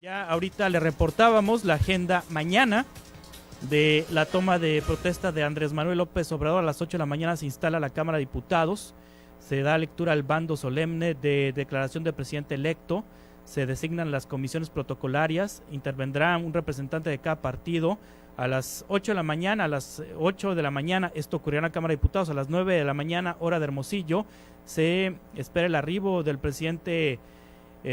Ya ahorita le reportábamos la agenda mañana de la toma de protesta de Andrés Manuel López Obrador. A las 8 de la mañana se instala la Cámara de Diputados, se da lectura al bando solemne de declaración del presidente electo, se designan las comisiones protocolarias, intervendrá un representante de cada partido. A las 8 de la mañana, esto ocurrirá en la Cámara de Diputados. A las 9 de la mañana, hora de Hermosillo, se espera el arribo del presidente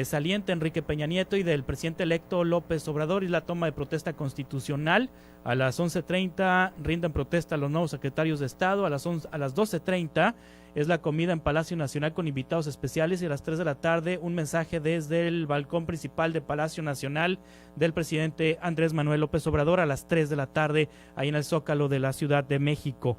saliente Enrique Peña Nieto y del presidente electo López Obrador y la toma de protesta constitucional. A las 11:30 rinden protesta los nuevos secretarios de Estado. A las 12:30 es la comida en Palacio Nacional con invitados especiales, y a las 3 de la tarde un mensaje desde el balcón principal de Palacio Nacional del presidente Andrés Manuel López Obrador a las 3 de la tarde ahí en el Zócalo de la Ciudad de México.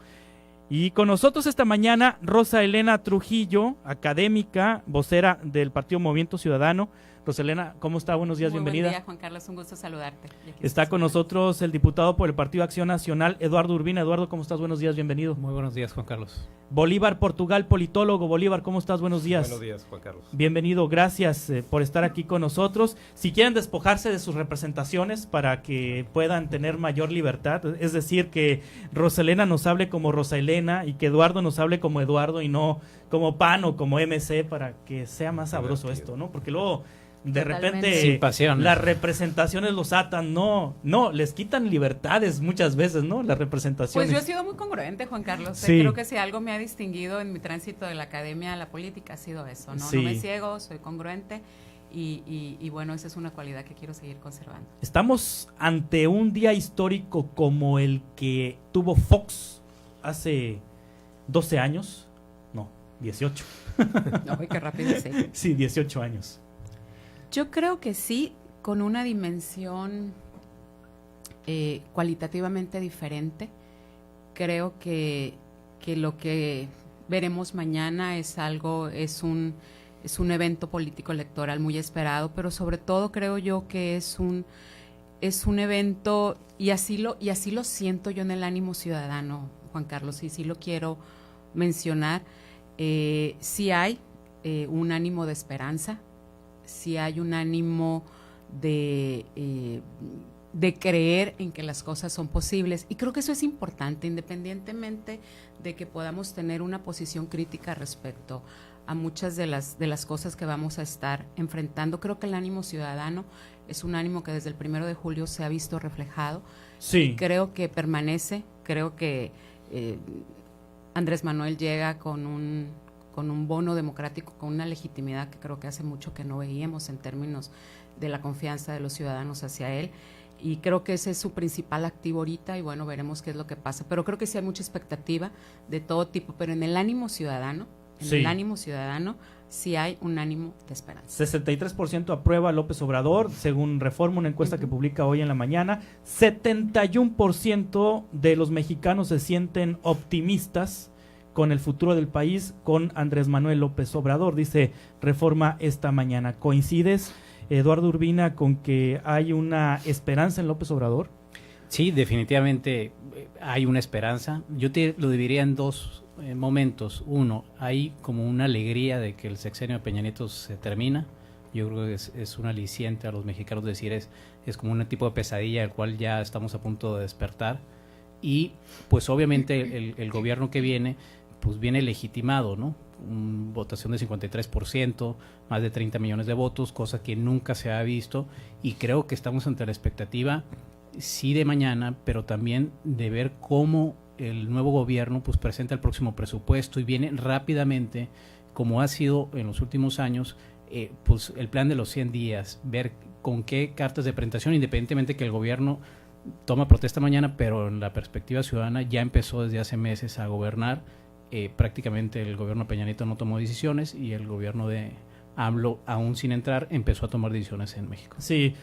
Y con nosotros esta mañana Rosa Elena Trujillo, académica, vocera del Partido Movimiento Ciudadano. Rosa Elena, ¿cómo está? Buenos días, bienvenida. Buen día, Juan Carlos, un gusto saludarte. Está con nosotros el diputado por el Partido Acción Nacional, Eduardo Urbina. Eduardo, ¿cómo estás? Buenos días, bienvenido. Muy buenos días, Juan Carlos. Bolívar Portugal, politólogo. Bolívar, ¿cómo estás? Buenos días. Buenos días, Juan Carlos. Bienvenido, gracias por estar aquí con nosotros. Si quieren despojarse de sus representaciones para que puedan tener mayor libertad, es decir, que Rosa Elena nos hable como Rosa Elena y que Eduardo nos hable como Eduardo y no como PAN o como MC, para que sea más sabroso esto, ¿no? Porque luego de repente las representaciones los atan, no, les quitan libertades muchas veces, ¿no? Las representaciones. Pues yo he sido muy congruente, Juan Carlos. Sí. Creo que si algo me ha distinguido en mi tránsito de la academia a la política ha sido eso, ¿no? Sí. No me ciego, soy congruente y bueno, esa es una cualidad que quiero seguir conservando. Estamos ante un día histórico como el que tuvo Fox hace 12 años, no, 18. Ay, qué rápido sí. Sí, 18 años. Yo creo que sí, con una dimensión cualitativamente diferente. Creo que lo que veremos mañana es un evento político electoral muy esperado, pero sobre todo creo yo que es un evento, y así lo siento yo en el ánimo ciudadano, Juan Carlos, y sí lo quiero mencionar. Sí hay un ánimo de esperanza, si hay un ánimo de creer en que las cosas son posibles, y creo que eso es importante, independientemente de que podamos tener una posición crítica respecto a muchas de las cosas que vamos a estar enfrentando. Creo que el ánimo ciudadano es un ánimo que desde el 1 de julio se ha visto reflejado. Sí. Creo que permanece, creo que Andrés Manuel llega con un bono democrático, con una legitimidad que creo que hace mucho que no veíamos en términos de la confianza de los ciudadanos hacia él, y creo que ese es su principal activo ahorita, y bueno, veremos qué es lo que pasa, pero creo que sí hay mucha expectativa de todo tipo, pero en el ánimo ciudadano, sí hay un ánimo de esperanza. 63% aprueba López Obrador, según Reforma, una encuesta que publica hoy en la mañana. 71% de los mexicanos se sienten optimistas con el futuro del país, con Andrés Manuel López Obrador, dice Reforma esta mañana. ¿Coincides, Eduardo Urbina, con que hay una esperanza en López Obrador? Sí, definitivamente hay una esperanza. Yo te lo dividiría en dos momentos. Uno, hay como una alegría de que el sexenio de Peña Nieto se termina. Yo creo que es un aliciente a los mexicanos decir es como un tipo de pesadilla del cual ya estamos a punto de despertar. Y pues obviamente el gobierno que viene pues viene legitimado, ¿no? Votación de 53%, más de 30 millones de votos, cosa que nunca se ha visto, y creo que estamos ante la expectativa, sí, de mañana, pero también de ver cómo el nuevo gobierno pues presenta el próximo presupuesto y viene rápidamente, como ha sido en los últimos años, pues el plan de los 100 días, ver con qué cartas de presentación, independientemente que el gobierno toma protesta mañana, pero en la perspectiva ciudadana ya empezó desde hace meses a gobernar. Prácticamente el gobierno de Peña Nieto no tomó decisiones y el gobierno de AMLO, aún sin entrar, empezó a tomar decisiones en México. Sí,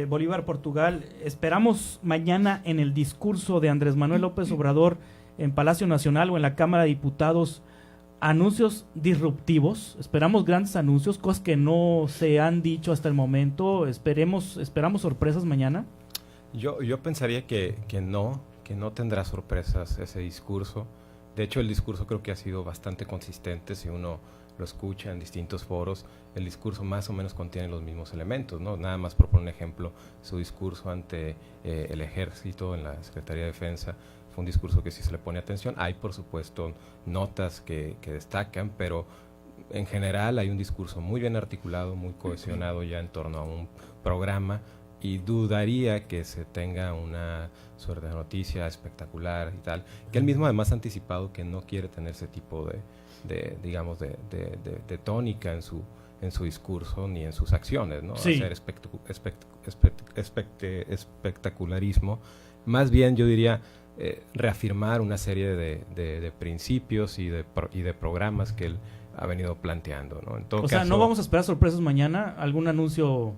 Bolívar, Portugal, esperamos mañana en el discurso de Andrés Manuel López Obrador en Palacio Nacional o en la Cámara de Diputados anuncios disruptivos, esperamos grandes anuncios, cosas que no se han dicho hasta el momento. Esperamos sorpresas mañana. Yo pensaría que no tendrá sorpresas ese discurso. De hecho, el discurso creo que ha sido bastante consistente si uno lo escucha en distintos foros, el discurso más o menos contiene los mismos elementos, ¿no? Nada más por poner un ejemplo, su discurso ante el ejército en la Secretaría de Defensa fue un discurso que sí se le pone atención. Hay, por supuesto, notas que destacan, pero en general hay un discurso muy bien articulado, muy cohesionado ya en torno a un programa, y dudaría que se tenga una suerte de noticia espectacular y tal, que él mismo además ha anticipado que no quiere tener ese tipo digamos, de tónica en su discurso ni en sus acciones, ¿no? Sí. Hacer espectacularismo. Más bien, yo diría, reafirmar una serie de principios y de programas que él ha venido planteando, ¿no? En todo O sea, caso, ¿no vamos a esperar sorpresas mañana? ¿Algún anuncio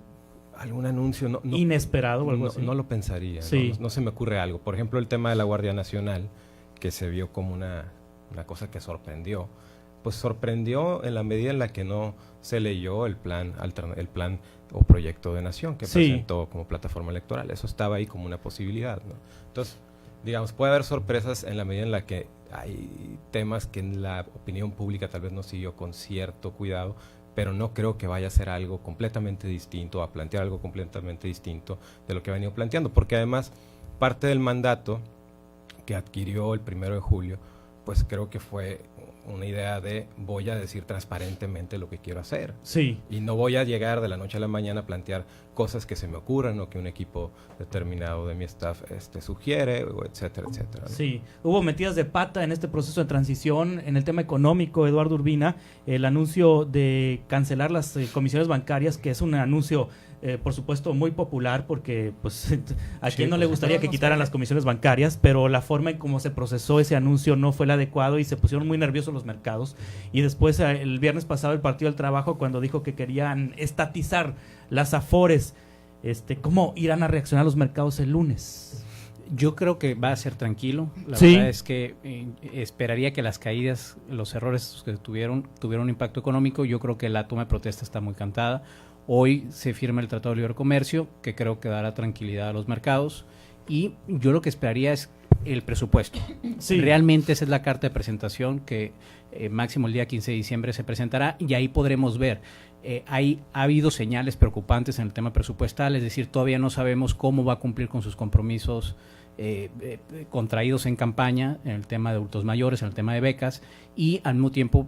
no, inesperado o algo así? No lo pensaría, Sí. no se me ocurre algo. Por ejemplo, el tema de la Guardia Nacional, que se vio como una cosa que sorprendió, pues sorprendió en la medida en la que no se leyó el plan o proyecto de nación que Sí. presentó como plataforma electoral. Eso estaba ahí como una posibilidad, ¿no? Entonces, digamos, puede haber sorpresas en la medida en la que hay temas que en la opinión pública tal vez no siguió con cierto cuidado, pero no creo que vaya a ser algo completamente distinto, a plantear algo completamente distinto de lo que ha venido planteando, porque además parte del mandato que adquirió el 1 de julio, pues creo que fue una idea de voy a decir transparentemente lo que quiero hacer. Sí. Y no voy a llegar de la noche a la mañana a plantear cosas que se me ocurran o que un equipo determinado de mi staff sugiere, o etcétera, etcétera, ¿no? Sí, hubo metidas de pata en este proceso de transición en el tema económico, Eduardo Urbina, el anuncio de cancelar las comisiones bancarias, que es un anuncio por supuesto muy popular, porque pues a Sí, quien no le pues, gustaría que quitaran las comisiones bancarias, pero la forma en cómo se procesó ese anuncio no fue el adecuado y se pusieron muy nerviosos los mercados. Y después el viernes pasado el Partido del Trabajo, cuando dijo que querían estatizar las Afores, ¿cómo irán a reaccionar los mercados el lunes? Yo creo que va a ser tranquilo. La Sí. verdad es que esperaría que las caídas, los errores que tuvieron un impacto económico. Yo creo que la toma de protesta está muy cantada. Hoy se firma el Tratado de Libre Comercio, que creo que dará tranquilidad a los mercados. Y yo lo que esperaría es el presupuesto. Sí. Realmente esa es la carta de presentación que máximo el día 15 de diciembre se presentará, y ahí podremos ver. Ha habido señales preocupantes en el tema presupuestal, es decir, todavía no sabemos cómo va a cumplir con sus compromisos contraídos en campaña, en el tema de adultos mayores, en el tema de becas, y al mismo tiempo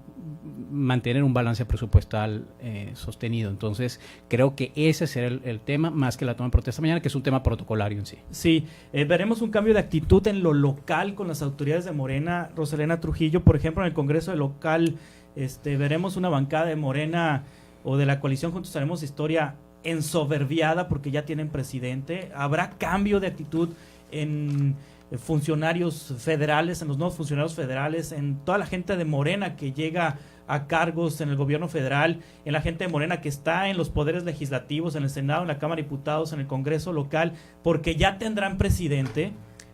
mantener un balance presupuestal sostenido. Entonces, creo que ese será el tema, más que la toma de protesta mañana, que es un tema protocolario en sí. Sí, veremos un cambio de actitud en lo local con las autoridades de Morena. Rosalena Trujillo, por ejemplo, en el Congreso de local, veremos una bancada de Morena o de la coalición Juntos Haremos Historia ensoberbiada porque ya tienen presidente. ¿Habrá cambio de actitud en funcionarios federales, en los nuevos funcionarios federales, en toda la gente de Morena que llega a cargos en el gobierno federal, en la gente de Morena que está en los poderes legislativos, en el Senado, en la Cámara de Diputados, en el Congreso local, porque ya tendrán presidente?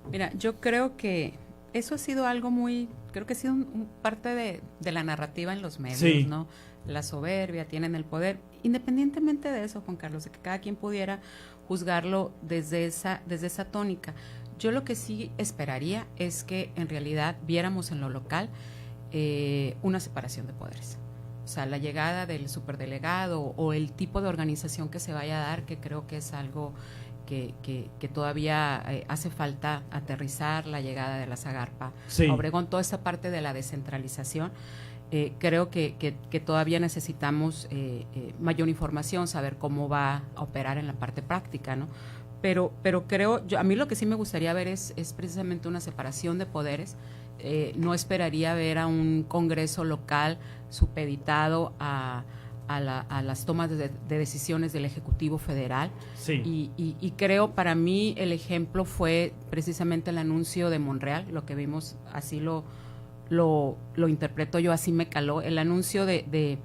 Mira, yo creo que eso ha sido algo creo que ha sido parte de la narrativa en los medios, Sí. ¿no? La soberbia, tienen el poder. Independientemente de eso, Juan Carlos, de que cada quien pudiera juzgarlo desde esa tónica. Yo lo que sí esperaría es que en realidad viéramos en lo local una separación de poderes. O sea, la llegada del superdelegado o el tipo de organización que se vaya a dar, que creo que es algo que todavía hace falta aterrizar, la llegada de la Zagarpa Sí. a Obregón, toda esa parte de la descentralización. Creo que todavía necesitamos mayor información, saber cómo va a operar en la parte práctica, ¿no? Pero creo, a mí lo que sí me gustaría ver es precisamente una separación de poderes. No esperaría ver a un Congreso local supeditado a las tomas de decisiones del Ejecutivo Federal. Sí. Y creo, para mí, el ejemplo fue precisamente el anuncio de Monreal, lo que vimos, así lo interpreto yo, así me caló, el anuncio de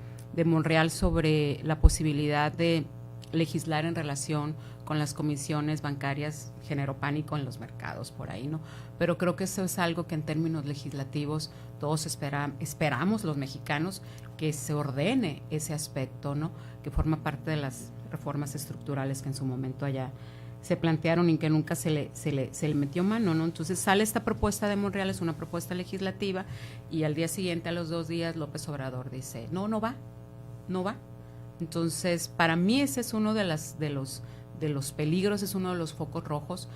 Monreal sobre la posibilidad de legislar en relación con las comisiones bancarias. Generó pánico en los mercados por ahí, ¿no? Pero creo que eso es algo que en términos legislativos todos esperamos los mexicanos, que se ordene ese aspecto, ¿no? Que forma parte de las reformas estructurales que en su momento allá se plantearon y que nunca se le metió mano, ¿no? Entonces sale esta propuesta de Monreal, es una propuesta legislativa, y al día siguiente, a los 2 días, López Obrador dice, no va. Entonces, para mí ese es uno de los peligros, es uno de los focos rojos,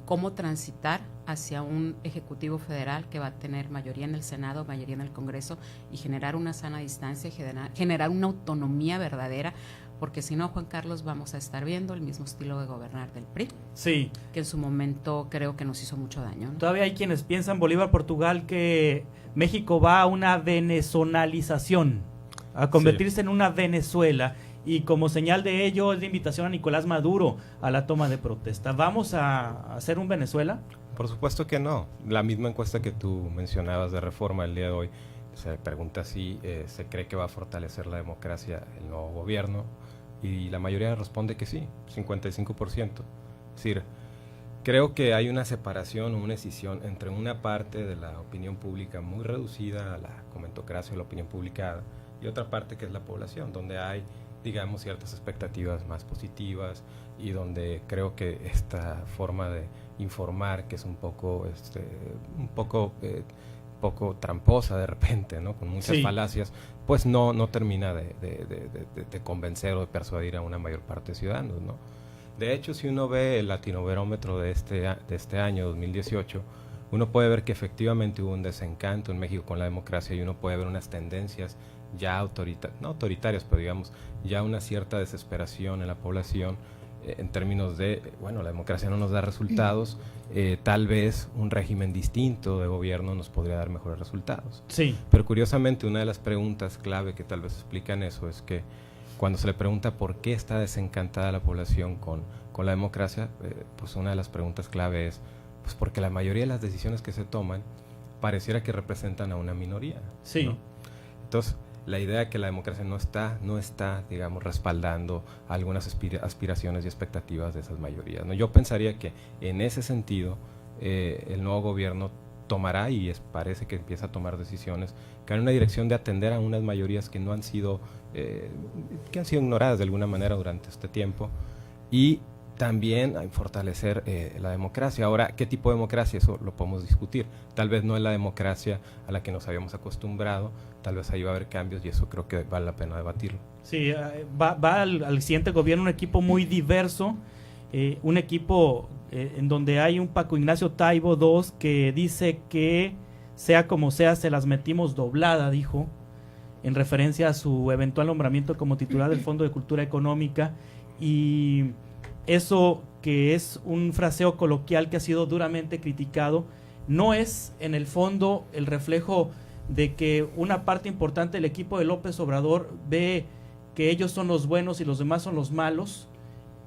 cómo transitar hacia un Ejecutivo Federal que va a tener mayoría en el Senado, mayoría en el Congreso, y generar una sana distancia, generar una autonomía verdadera, porque si no, Juan Carlos, vamos a estar viendo el mismo estilo de gobernar del PRI, sí, que en su momento creo que nos hizo mucho daño, ¿no? Todavía hay quienes piensan, Bolívar, Portugal, que México va a una venezolanización, a convertirse en una Venezuela, y como señal de ello es la invitación a Nicolás Maduro a la toma de protesta. ¿Vamos a hacer un Venezuela? Por supuesto que no. La misma encuesta que tú mencionabas de Reforma el día de hoy se pregunta si se cree que va a fortalecer la democracia el nuevo gobierno, y la mayoría responde que sí, 55%. Es decir, creo que hay una separación, una escisión entre una parte de la opinión pública muy reducida a la comentocracia o la opinión publicada, y otra parte que es la población, donde hay, digamos, ciertas expectativas más positivas, y donde creo que esta forma de informar, que es un poco tramposa de repente, ¿no? Con muchas falacias, pues no termina de convencer o de persuadir a una mayor parte de ciudadanos, ¿no? De hecho, si uno ve el latinobarómetro de este año, 2018, uno puede ver que efectivamente hubo un desencanto en México con la democracia, y uno puede ver unas tendencias ya no autoritarias, pero digamos, ya una cierta desesperación en la población, en términos de, bueno, la democracia no nos da resultados, tal vez un régimen distinto de gobierno nos podría dar mejores resultados. Sí. Pero curiosamente, una de las preguntas clave que tal vez explican eso es que cuando se le pregunta por qué está desencantada la población con la democracia, pues una de las preguntas clave es, pues porque la mayoría de las decisiones que se toman pareciera que representan a una minoría, sí, ¿no? Entonces, la idea de que la democracia no está, digamos, respaldando algunas aspiraciones y expectativas de esas mayorías, ¿no? Yo pensaría que en ese sentido el nuevo gobierno tomará, y parece que empieza a tomar decisiones que van en una dirección de atender a unas mayorías que han sido ignoradas de alguna manera durante este tiempo, y también a fortalecer la democracia. Ahora, ¿qué tipo de democracia? Eso lo podemos discutir. Tal vez no es la democracia a la que nos habíamos acostumbrado, tal vez ahí va a haber cambios, y eso creo que vale la pena debatirlo. Sí, va al siguiente gobierno un equipo muy diverso, un equipo en donde hay un Paco Ignacio Taibo II que dice que sea como sea, se las metimos doblada, dijo, en referencia a su eventual nombramiento como titular del Fondo de Cultura Económica, y eso, que es un fraseo coloquial que ha sido duramente criticado, no es en el fondo el reflejo de que una parte importante del equipo de López Obrador ve que ellos son los buenos y los demás son los malos,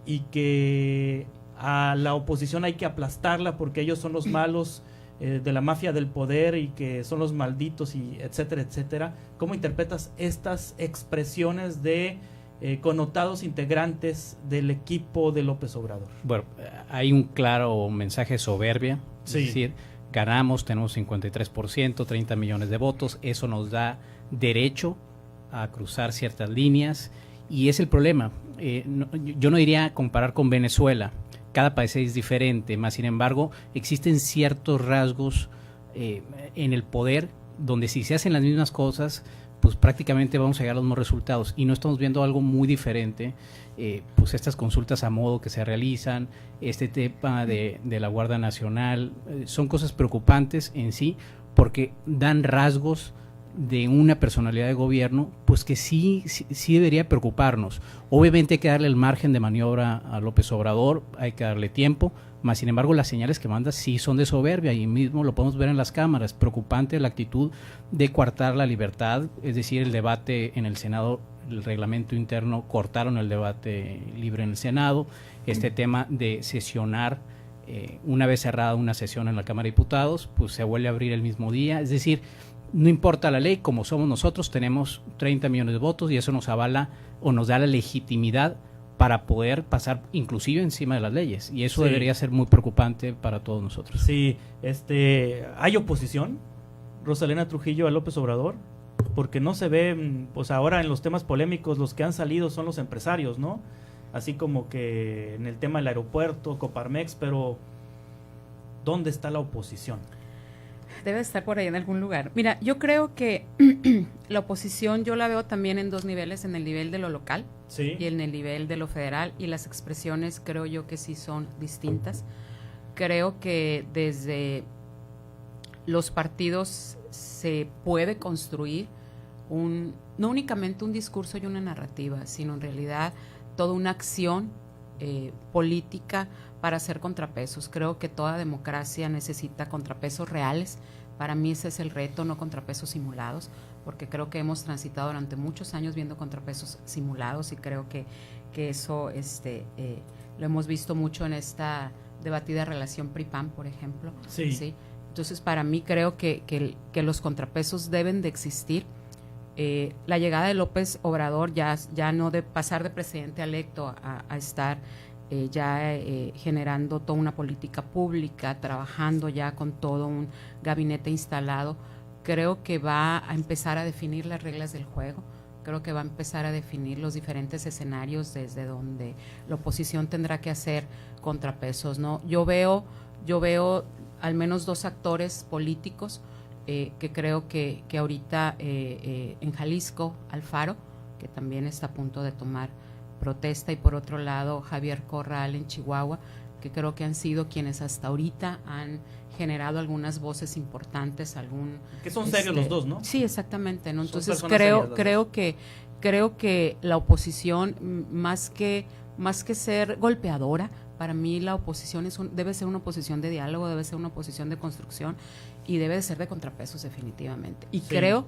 y que a la oposición hay que aplastarla porque ellos son los malos de la mafia del poder, y que son los malditos, y etcétera, etcétera. ¿Cómo interpretas estas expresiones de connotados integrantes del equipo de López Obrador? Bueno, hay un claro mensaje de soberbia, sí, es decir, ganamos, tenemos 53%, 30 millones de votos, eso nos da derecho a cruzar ciertas líneas, y es el problema. Yo no diría comparar con Venezuela, cada país es diferente, más sin embargo existen ciertos rasgos en el poder donde si se hacen las mismas cosas, pues prácticamente vamos a llegar a los mismos resultados, y no estamos viendo algo muy diferente. Pues estas consultas a modo que se realizan, este tema de la Guardia Nacional, son cosas preocupantes en sí, porque dan rasgos de una personalidad de gobierno, pues que sí debería preocuparnos. Obviamente hay que darle el margen de maniobra a López Obrador, hay que darle tiempo, más sin embargo las señales que manda sí son de soberbia, y mismo lo podemos ver en las cámaras. Preocupante la actitud de coartar la libertad, es decir, el debate en el Senado, el reglamento interno, cortaron el debate libre en el Senado, este tema de sesionar una vez cerrada una sesión en la Cámara de Diputados, pues se vuelve a abrir el mismo día, es decir, no importa la ley, como somos nosotros, tenemos 30 millones de votos, y eso nos avala o nos da la legitimidad para poder pasar inclusive encima de las leyes, y eso debería ser muy preocupante para todos nosotros. Sí, ¿hay oposición, Rosalena Trujillo, a López Obrador? Porque no se ve, pues ahora en los temas polémicos los que han salido son los empresarios, ¿no? así como que en el tema del aeropuerto, Coparmex, pero ¿dónde está la oposición? Debe estar por ahí en algún lugar. Mira, yo creo que la oposición yo la veo también en dos niveles, en el nivel de lo local Sí. y en el nivel de lo federal, y las expresiones creo yo que sí son distintas. Creo que desde los partidos se puede construir no únicamente un discurso y una narrativa, sino en realidad toda una acción política para hacer contrapesos. Creo que toda democracia necesita contrapesos reales. Para mí ese es el reto, no contrapesos simulados, porque creo que hemos transitado durante muchos años viendo contrapesos simulados, y creo que eso lo hemos visto mucho en esta debatida relación PRI-PAN, por ejemplo. Sí. Entonces, para mí creo que los contrapesos deben de existir. La llegada de López Obrador, ya no de pasar de presidente electo a estar generando toda una política pública, trabajando ya con todo un gabinete instalado, creo que va a empezar a definir las reglas del juego. Creo que va a empezar a definir los diferentes escenarios desde donde la oposición tendrá que hacer contrapesos, ¿no? Yo veo al menos dos actores políticos que creo que ahorita en Jalisco, Alfaro, que también está a punto de tomar protesta, y por otro lado Javier Corral en Chihuahua, que creo que han sido quienes hasta ahorita han generado algunas voces importantes, que son serios los dos, ¿no? Sí, exactamente, ¿no? Entonces creo que la oposición, más que ser golpeadora, para mí la oposición debe ser una oposición de diálogo, debe ser una oposición de construcción, y debe de ser de contrapesos definitivamente. Y Sí. creo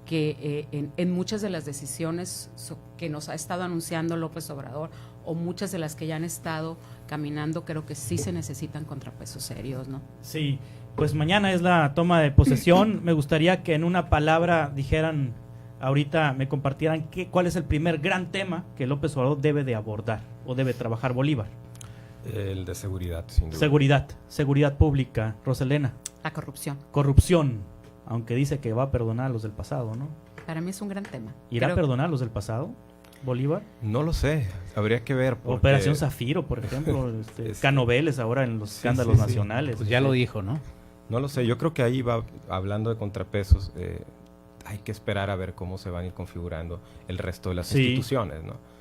que en muchas de las decisiones que nos ha estado anunciando López Obrador, o muchas de las que ya han estado caminando, creo que sí se necesitan contrapesos serios, ¿no? Sí, pues mañana es la toma de posesión. Me gustaría que en una palabra dijeran, ahorita me compartieran cuál es el primer gran tema que López Obrador debe de abordar o debe trabajar Bolívar. El de seguridad, sin duda. Seguridad pública. Roselena. La corrupción. Corrupción, aunque dice que va a perdonar a los del pasado, ¿no? Para mí es un gran tema. ¿Irá a perdonar a los del pasado, Bolívar? No lo sé, habría que ver. Porque Operación Zafiro, por ejemplo, Canoveles ahora en los escándalos nacionales. Pues ya lo dijo, ¿no? No lo sé, yo creo que ahí va, hablando de contrapesos, hay que esperar a ver cómo se van a ir configurando el resto de las instituciones, ¿no?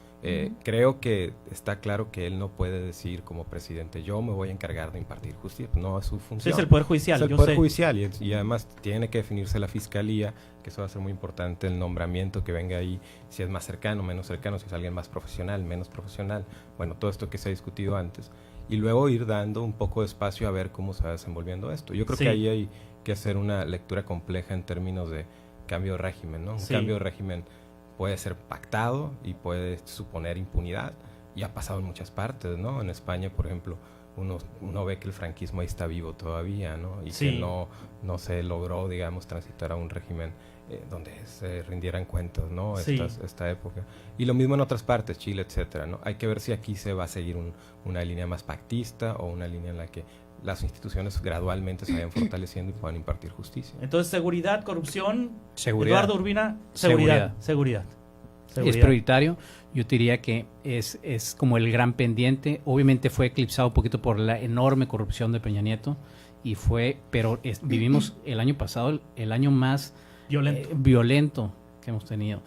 Creo que está claro que él no puede decir como presidente, yo me voy a encargar de impartir justicia, no es su función. Sí, es el Poder Judicial, es el Poder Judicial, y además tiene que definirse la Fiscalía, que eso va a ser muy importante, el nombramiento que venga ahí, si es más cercano, menos cercano, si es alguien más profesional, menos profesional, bueno, todo esto que se ha discutido antes, y luego ir dando un poco de espacio a ver cómo se va desenvolviendo esto. Yo creo que ahí hay que hacer una lectura compleja en términos de cambio de régimen, ¿no? Un cambio de régimen puede ser pactado y puede suponer impunidad, y ha pasado en muchas partes, ¿no? En España, por ejemplo, uno ve que el franquismo ahí está vivo todavía, ¿no? Y que no se logró, digamos, transitar a un régimen donde se rindieran cuentas, ¿no? Esta época. Y lo mismo en otras partes, Chile, etcétera, ¿no? Hay que ver si aquí se va a seguir una línea más pactista, o una línea en la que las instituciones gradualmente se vayan fortaleciendo y puedan impartir justicia. Entonces, seguridad, corrupción, seguridad. Eduardo Urbina, seguridad. Es prioritario. Yo te diría que es como el gran pendiente. Obviamente fue eclipsado un poquito por la enorme corrupción de Peña Nieto, pero vivimos el año pasado el año más violento que hemos tenido.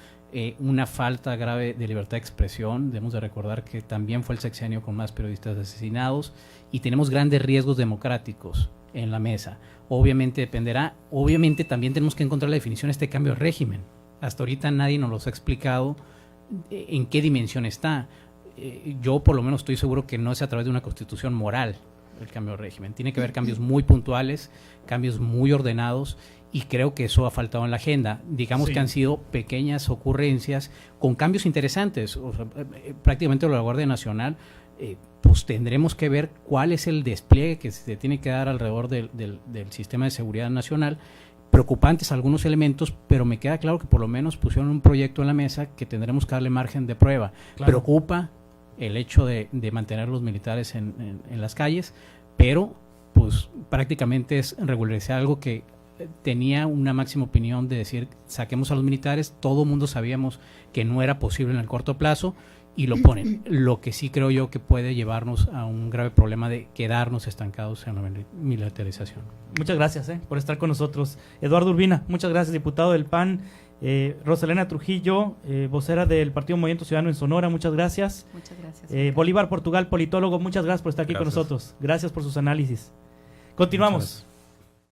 Una falta grave de libertad de expresión. Debemos de recordar que también fue el sexenio con más periodistas asesinados, y tenemos grandes riesgos democráticos en la mesa. Obviamente también tenemos que encontrar la definición de este cambio de régimen. Hasta ahorita nadie nos los ha explicado en qué dimensión está. Yo por lo menos estoy seguro que no es a través de una constitución moral el cambio de régimen. Tiene que haber cambios muy puntuales, cambios muy ordenados, y creo que eso ha faltado en la agenda. Digamos que han sido pequeñas ocurrencias con cambios interesantes. O sea, prácticamente lo de la Guardia Nacional, pues tendremos que ver cuál es el despliegue que se tiene que dar alrededor del sistema de seguridad nacional. Preocupantes algunos elementos, pero me queda claro que por lo menos pusieron un proyecto en la mesa que tendremos que darle margen de prueba. Claro. Preocupa el hecho de mantener los militares en las calles, pero pues prácticamente es regularizar algo que tenía una máxima opinión de decir, saquemos a los militares. Todo el mundo sabíamos que no era posible en el corto plazo, y lo ponen. Lo que sí creo yo que puede llevarnos a un grave problema de quedarnos estancados en la militarización. Muchas gracias por estar con nosotros. Eduardo Urbina, muchas gracias, diputado del PAN. Rosalena Trujillo, vocera del Partido Movimiento Ciudadano en Sonora, muchas gracias. Muchas gracias. Bolívar Portugal, politólogo, muchas gracias por estar aquí con nosotros. Gracias por sus análisis. Continuamos.